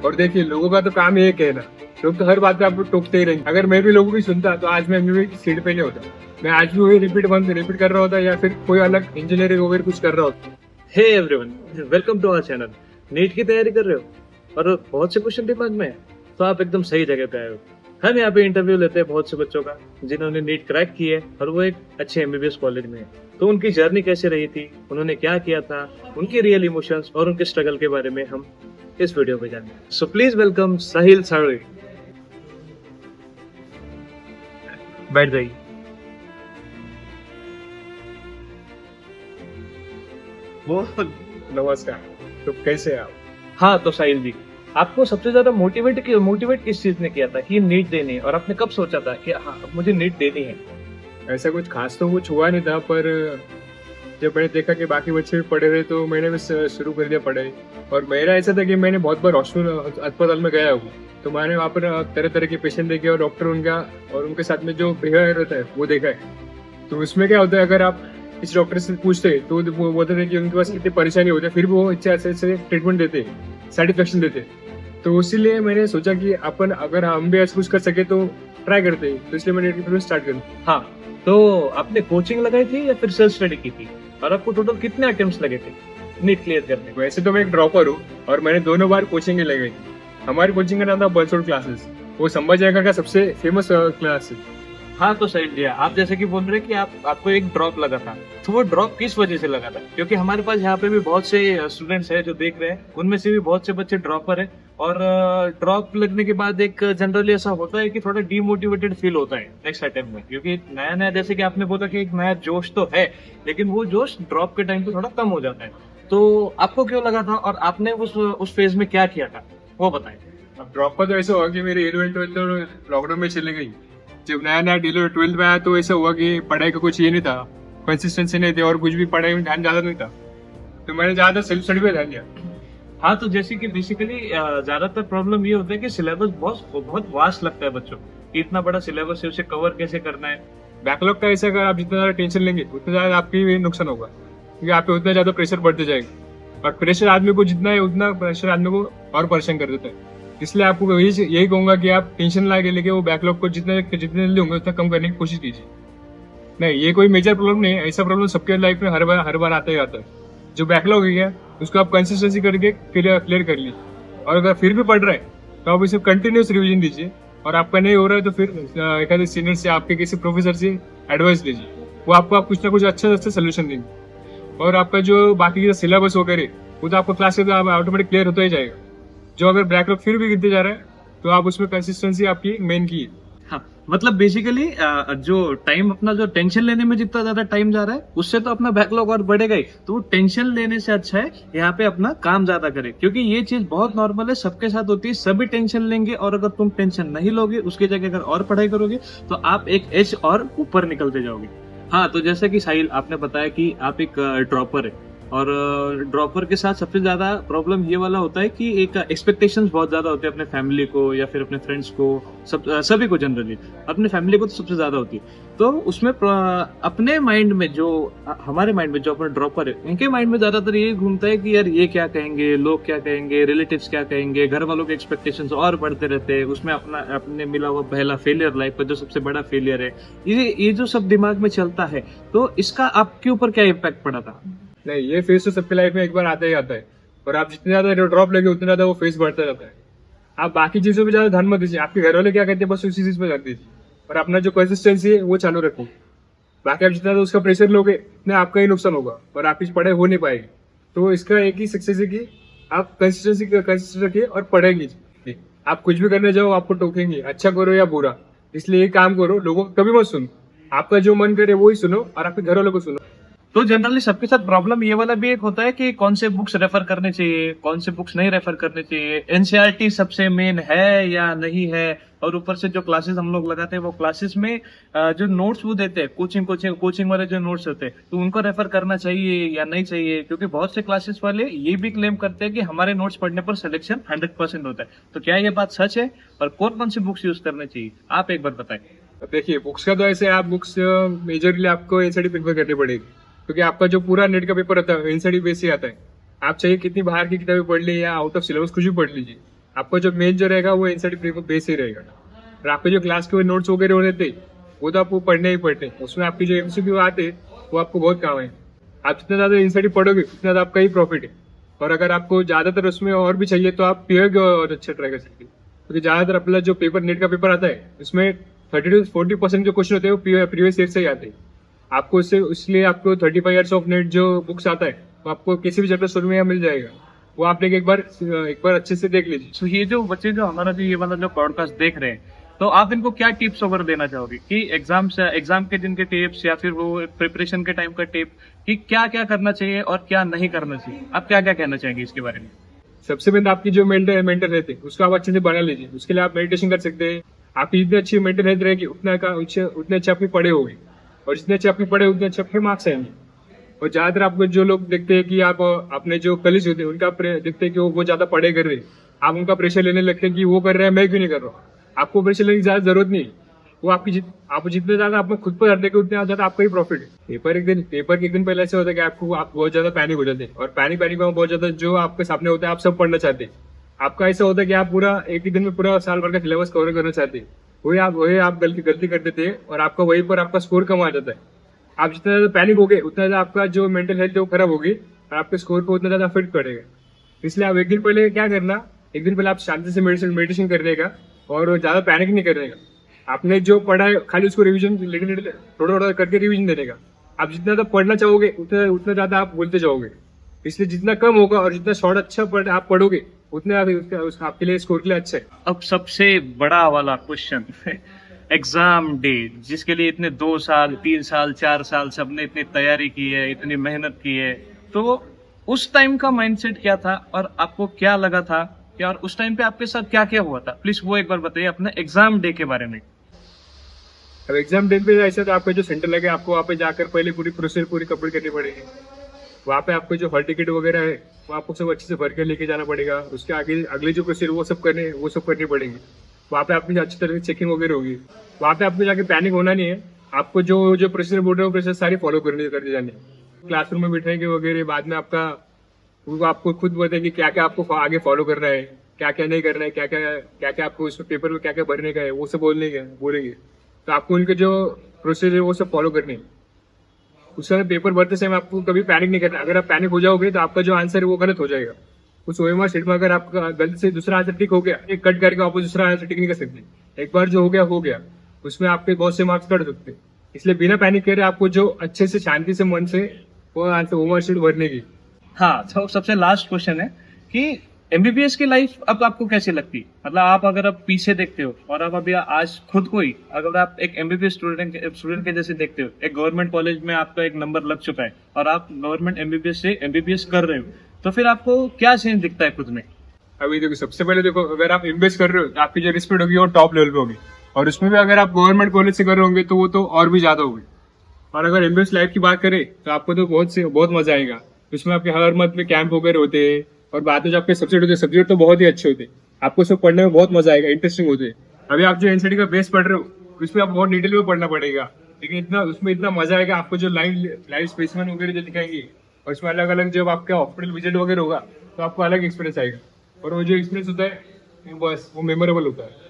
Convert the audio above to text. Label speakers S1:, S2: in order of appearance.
S1: और देखिए, लोगों का तो काम ही है कहना। लोग तो हर बात पे आपको टोकते ही रहेंगे। अगर मैं भी लोगों की सुनता तो आज मैं एमबीबीएस की सीट पे नहीं होता। मैं आज भी वही रिपीट कर रहा होता, या फिर कोई अलग इंजीनियरिंग वगैरह कुछ कर रहा होता।
S2: Hey everyone, welcome to our channel. NEET की तैयारी कर रहे हो और बहुत से क्वेश्चन दिमाग में है, तो आप एकदम सही जगह पे आए हो। हम यहाँ पे इंटरव्यू लेते हैं बहुत से बच्चों का जिन्होंने नीट क्रैक की है और वो एक अच्छे एमबीबीएस कॉलेज में है। तो उनकी जर्नी कैसे रही थी, उन्होंने क्या किया था, उनके रियल इमोशंस और उनके स्ट्रगल के बारे में हम इस वीडियो पे जानेंगे। सो प्लीज वेलकम साहिल साड़ी। बैठ जाइए। वो
S1: नमस्कार। तो कैसे हैं आप?
S2: हाँ, तो साहिल जी, आपको सबसे ज्यादा मोटिवेट किस चीज ने किया था कि नीट देनी है, और आपने कब सोचा था कि हाँ अब मुझे नीट देनी है?
S1: ऐसा कुछ खास तो कुछ हुआ नहीं था, पर जब मैंने देखा कि बाकी बच्चे भी पढ़े रहे तो मैंने बस शुरू कर दिया पढ़ाई। और मेरा ऐसा था कि मैंने बहुत बार हॉस्पिटल अस्पताल में गया हूँ, तो मैंने वहाँ पर तरह तरह के पेशेंट देखे और डॉक्टर उनका और उनके साथ में जो बिहेवियर रहता है वो देखा है। तो उसमें क्या होता है, अगर आप इस डॉक्टर से पूछते हैं तो वो बोलते थे कि उनके पास कितनी परेशानी होती है, फिर भी वो अच्छे ट्रीटमेंट देते, सेटिस्फेक्शन देते। तो इसीलिए मैंने सोचा कि अपन अगर हम भी ऐसा कुछ कर सके तो ट्राई करते हैं, तो इसलिए मैंने ट्रीटमेंट स्टार्ट कर।
S2: हाँ, तो आपने कोचिंग लगाई थी या फिर सेल्फ स्टडी की थी, और आपको टोटल कितने अटेम्प्ट्स लगे थे नीट क्लियर करने?
S1: वैसे तो मैं एक ड्रॉपर हूँ और मैंने दोनों बार कोचिंग लगाई। हमारी कोचिंग का नाम था बलसोड क्लासेस। वो संभाजी नगर का सबसे फेमस क्लास है।
S2: हाँ, तो सही दिया। आप जैसे कि बोल रहे हैं कि आपको एक ड्रॉप लगा था, तो वो ड्रॉप किस वजह से लगा था? क्योंकि हमारे पास यहाँ पे भी बहुत से स्टूडेंट्स हैं जो देख रहे हैं, उनमें से भी बहुत से बच्चे ड्रॉपर है। और ड्रॉप लगने के बाद एक जनरली ऐसा होता है कि थोड़ा डीमोटिवेटेड फील होता है नेक्स्ट अटेम्प्ट में, क्योंकि नया नया, जैसे कि आपने बोला कि एक नया जोश तो है, लेकिन वो जोश ड्रॉप के टाइम पे थोड़ा कम हो जाता है। तो आपको क्यों लगा था और आपने उस फेज में क्या किया था, वो बताएं।
S1: अब ड्रॉप पर तो ऐसा हुआ कि मेरी 11th 12th तो लॉकडाउन में चली गई। जब नया नया 12th में आया तो ऐसा हुआ कि पढ़ाई का कुछ ये नहीं था, कंसिस्टेंसी नहीं थी और कुछ भी पढ़ाई में ध्यान ज्यादा नहीं था, तो मैंने ज्यादा सेल्फ स्टडी पे ध्यान दिया।
S2: हाँ, तो जैसे कि बेसिकली ज्यादातर प्रॉब्लम ये होता है कि सिलेबस बहुत वास्ट लगता है बच्चों को, कि इतना बड़ा सिलेबस है, उसे कवर कैसे करना है।
S1: बैकलॉग का ऐसा, अगर आप जितना ज्यादा टेंशन लेंगे उतना ज्यादा आपकी नुकसान होगा, क्योंकि आप पे उतना ज्यादा प्रेशर बढ़ते जाएगा। और प्रेशर आदमी को जितना है उतना प्रेशर आदमी को और परेशान कर देता है। इसलिए आपको यही कहूंगा कि आप टेंशन ला के लेके वो बैकलॉग को जितने जल्दी होंगे उतना कम करने की कोशिश कीजिए। नहीं, ये कोई मेजर प्रॉब्लम नहीं है। ऐसा प्रॉब्लम सबके लाइफ में हर बार आता ही आता है। जो बैकलॉग है गया उसको आप कंसिस्टेंसी करके क्लियर कर लीजिए। और अगर फिर भी पढ़ रहे हैं तो आप इसे कंटिन्यूस रिवीजन दीजिए। और आपका नहीं हो रहा है तो फिर एक सीनियर से, आपके किसी प्रोफेसर से एडवाइस लीजिए। वो आपको कुछ ना कुछ अच्छा सोल्यूशन देंगे। और आपका जो बाकी का सिलेबस वगैरह वो तो आपको क्लास के ऑटोमेटिक क्लियर होता ही जाएगा। जो अगर बैकलॉग फिर भी गिरते जा रहा है तो आप उसमें कंसिस्टेंसी आपकी मेन की है।
S2: हाँ, मतलब बेसिकली जो टाइम अपना, जो टेंशन लेने में जितना ज्यादा टाइम जा रहा है उससे तो अपना बैकलॉग और बढ़ेगा ही। तो वो टेंशन लेने से अच्छा है यहाँ पे अपना काम ज्यादा करे, क्योंकि ये चीज बहुत नॉर्मल है, सबके साथ होती है। सभी टेंशन लेंगे और अगर तुम टेंशन नहीं लोगे, उसकी जगह अगर और पढ़ाई करोगे तो आप एक एज और ऊपर निकलते जाओगे। हाँ, तो जैसे कि साहिल आपने बताया कि आप एक ड्रॉपर है, और ड्रॉपर के साथ सबसे ज्यादा प्रॉब्लम ये वाला होता है कि एक एक्सपेक्टेशंस बहुत ज्यादा होते हैं अपने फैमिली को या फिर अपने फ्रेंड्स को, सभी को। जनरली अपने फैमिली को तो सबसे ज्यादा होती है। तो उसमें अपने माइंड में, जो हमारे माइंड में जो अपने ड्रॉपर है, उनके माइंड में ज्यादातर ये घूमता है कि यार ये क्या कहेंगे, लोग क्या कहेंगे, रिलेटिव्स क्या कहेंगे, घर वालों के एक्सपेक्टेशंस और बढ़ते रहते हैं। उसमें अपने मिला हुआ पहला फेलियर, लाइफ का जो सबसे बड़ा फेलियर है, ये जो सब दिमाग में चलता है, तो इसका आपके ऊपर क्या इम्पैक्ट पड़ा था?
S1: नहीं, ये फेस तो सबके लाइफ में एक बार आता ही आता है। और आप जितने ज्यादा ड्रॉप लगे उतना ज्यादा वो फेस बढ़ता रहता है। आप बाकी चीजों पे ज्यादा ध्यान मत दीजिए। आपके घर वाले क्या कहते हैं बस उसी चीज पे ध्यान दीजिए, और अपना जो कंसिस्टेंसी है वो चालू रखिए। बाकी आप जितना उसका प्रेशर लोगे उतना आपका ही नुकसान होगा और आपकी पढ़ाई हो नहीं पाएगी। तो इसका एक ही सक्सेस है कि आप कंसिस्टेंसी रखिए और पढ़ेंगे। आप कुछ भी करने जाओ आपको टोकेंगे, अच्छा करो या बुरा। इसलिए ये काम करो, लोगों को कभी मत सुनो। आपका जो मन करे वो ही सुनो और आपके घर वालों को सुनो।
S2: तो जनरली सबके साथ प्रॉब्लम ये वाला भी एक होता है कि कौन से बुक्स रेफर करने चाहिए, कौन से बुक्स नहीं रेफर करने चाहिए, एनसीईआरटी सबसे मेन है या नहीं है। और ऊपर से जो क्लासेस हम लोग लगाते हैं वो क्लासेस में जो नोट्स वो देते हैं, कोचिंग वाले जो नोट्स होते हैं, तो उनको रेफर करना चाहिए या नहीं चाहिए। क्योंकि बहुत से क्लासेस वाले ये भी क्लेम करते हैं कि हमारे नोट्स पढ़ने पर सिलेक्शन 100% होता है। तो क्या ये बात सच है, और कौन कौन सी बुक्स यूज करने चाहिए, आप एक बार बताएं।
S1: देखिए, बुक्स का तो ऐसे आप बुक्स मेजरली आपको एनसीईआरटी प्रेफर करनी पड़ेगी, क्योंकि आपका जो पूरा नेट का पेपर होता है एनसीईआरटी बेस ही आता है। आप चाहिए कितनी बाहर की किताबें पढ़ ली या आउट ऑफ सिलेबस कुछ भी पढ़ लीजिए, आपका जो मेन जो रहेगा वो एनसीईआरटी पेपर बेस ही रहेगा। और आपके जो क्लास के नोट्स वगैरह होने थे वो तो आपको पढ़ने ही पढ़ने, उसमें आपकी जो एमसीक्यू आते हैं वो आपको बहुत काम है। आप जितना ज्यादा एनसीईआरटी पढ़ोगे उतना ज्यादा आपका ही प्रॉफिट है। और अगर आपको ज्यादातर उसमें और भी चाहिए तो आप पीओ के और अच्छा ट्राई कर सकते हैं, क्योंकि ज्यादातर अपना जो पेपर नेट का पेपर आता है उसमें 30 to 40% जो क्वेश्चन होते हैं वो प्रीवियस ईयर से ही आते हैं। आपको इससे इसलिए आपको 35 ईयर्स ऑफ नेट जो बुक्स आता है वो आपको किसी भी चैप्टर शुरू में मिल जाएगा। वो आप एक बार अच्छे से देख लीजिए।
S2: तो ये जो बच्चे जो हमारा जो ये वाला जो पॉडकास्ट देख रहे हैं, तो आप इनको क्या टिप्स वगैरह देना चाहोगे कि एग्जाम के दिन के टिप्स या फिर वो प्रिपरेशन के टाइम का टिप, कि क्या क्या करना चाहिए और क्या नहीं करना चाहिए? आप क्या क्या कहना चाहेंगे इसके बारे में?
S1: सबसे पहले आपकी जो मेंटल हेल्थ है उसको आप अच्छे से बना लीजिए। उसके लिए आप मेडिटेशन कर सकते हैं। आपकी जितनी अच्छी मेंटल हेल्थ रहेगी उतने अच्छे आपके पढ़े होंगे, और जितने अच्छे आपके पढ़े उतने अच्छे आपके मार्क्स आएंगे। और ज्यादातर आपको जो लोग देखते हैं कि आप अपने जो कलीग होते हैं उनका देखते हैं कि वो ज्यादा पढ़े कर रहे हैं, आप उनका प्रेशर लेने लगते हैं कि वो कर रहे हैं मैं क्यों नहीं कर रहा हूँ। आपको प्रेशर लेने की ज्यादा जरूरत नहीं है। वो आप जितने ज्यादा आप खुद पर देखें उतने ज्यादा आपका ही प्रॉफिट है। पेपर के एक दिन पहले ऐसे होता है कि आप बहुत ज्यादा पैनिक हो जाते हैं, और पैनिक में बहुत ज्यादा जो आपके सामने होता है आप सब पढ़ना चाहते हैं। आपका ऐसा होता है कि आप पूरा एक ही दिन में पूरा साल भर का सिलेबस कवर करना चाहते हैं। वही आप गलती कर देते हैं और आपका वहीं पर आपका स्कोर कम आ जाता है। आप जितना ज्यादा पैनिक हो गए उतना ज्यादा आपका जो मेंटल हेल्थ है वो खराब होगी और आपके स्कोर को उतना ज्यादा अफेक्ट करेगा। इसलिए आप एक दिन पहले क्या करना, एक दिन पहले आप शांति से मेडिटेशन करने का और ज्यादा पैनिक नहीं करने का। आपने जो पढ़ा है खाली उसको रिवीजन थोड़ा थोड़ा करके रिवीजन देने का। आप जितना ज्यादा पढ़ना चाहोगे उतना ज्यादा आप बोलते जाओगे। इसलिए जितना कम होगा और जितना शॉर्ट अच्छा आप पढ़ोगे उतने आपके लिए स्कोर के लिए अच्छा है।
S2: अब सबसे बड़ा वाला क्वेश्चन एग्जाम डे, जिसके लिए इतने 2 साल 3 साल 4 साल सबने इतनी तैयारी की है, इतनी मेहनत की है, तो उस टाइम का माइंडसेट क्या था और आपको क्या लगा था क्या, और उस टाइम पे आपके साथ क्या क्या हुआ था? प्लीज वो एक बार बताइए अपने एग्जाम डे के बारे में।
S1: अब एग्जाम डे पे ऐसा तो आपका जो सेंटर लगे आपको वहाँ पे जाकर पहले पूरी प्रोसेस पूरी कंप्लीट करनी पड़ेगी। वहाँ पे आपको जो हॉल टिकट वगैरह है वो आपको सब अच्छे से भर के लेके जाना पड़ेगा। उसके आगे अगली जो प्रोसेस वो सब करनी पड़ेगी। वहाँ पे आपकी अच्छी तरह से चेकिंग वगैरह होगी। वहाँ पे आपको जाके पैनिक होना नहीं है। आपको जो प्रोसीजर बोल रहे हो प्रोसेस सारी फॉलो करते जानी है। क्लासरूम में बिठाएंगे वगैरह, बाद में आपको खुद बताएंगे क्या क्या आपको आगे फॉलो करना है, क्या क्या नहीं करना है, क्या क्या आपको इसमें पेपर में क्या क्या भरने का है वो सब बोलेंगे। तो आपको उनके जो प्रोसेस है वो सब फॉलो करने हैं। उस समय पेपर भरते समय आपको कभी पैनिक नहीं करना। अगर आप पैनिक हो जाओगे तो आपका जो आंसर है वो गलत हो जाएगा। उस ओएमआर शीट में अगर आपका गलती से दूसरा आंसर टिक हो गया, एक कट करके आप दूसरा आंसर टिक नहीं कर सकते। एक बार जो हो गया उसमें आपके बहुत से मार्क्स कट सकते। इसलिए बिना पैनिक करे आपको जो अच्छे से शांति से मन से वो आंसर ओएमआर शीट भरने की।
S2: हाँ, तो सबसे लास्ट क्वेश्चन है कि एमबीबीएस की लाइफ अब आपको कैसी लगती? मतलब आप अगर अब पीछे देखते हो और आप अभी आज खुद को ही अगर आप एक एमबीबीएस स्टूडेंट के जैसे देखते हो, एक गवर्नमेंट कॉलेज में आपका एक नंबर लग चुका है और आप गवर्नमेंट एमबीबीएस से एमबीबीएस कर रहे हो, तो फिर आपको क्या चेंज दिखता है खुद में?
S1: अभी देखो, सबसे पहले देखो, अगर आप एमबीबीएस कर रहे हो तो आपकी जो रिस्पेक्ट होगी वो टॉप लेवल पे होगी, और उसमें भी अगर आप गवर्नमेंट कॉलेज से कर रहे होंगे तो वो तो और भी ज्यादा होगी। और अगर एमबीबीएस लाइफ की बात करें तो आपको तो बहुत मजा आएगा। उसमें आपके हर मंथ में कैंप वगैरह होते हैं, और बाद में जो आपके सब्जेक्ट होते हैं सब्जेक्ट तो बहुत ही अच्छे होते हैं। आपको सब पढ़ने में बहुत मजा आएगा, इंटरेस्टिंग होते हैं। अभी आप जो एनसीईआरटी का बेस पढ़ रहे हो उसमें आप बहुत डिटेल में पढ़ना पड़ेगा, लेकिन उसमें इतना मजा आएगा। आपको जो लाइव स्पेसिमेन वगैरह जो दिखाएंगे और उसमें अलग अलग जब आपका हॉस्पिटल विजिट वगैरह होगा तो आपको अलग एक्सपीरियंस आएगा, और वो जो एक्सपीरियंस होता है बस वो मेमोरेबल होता है।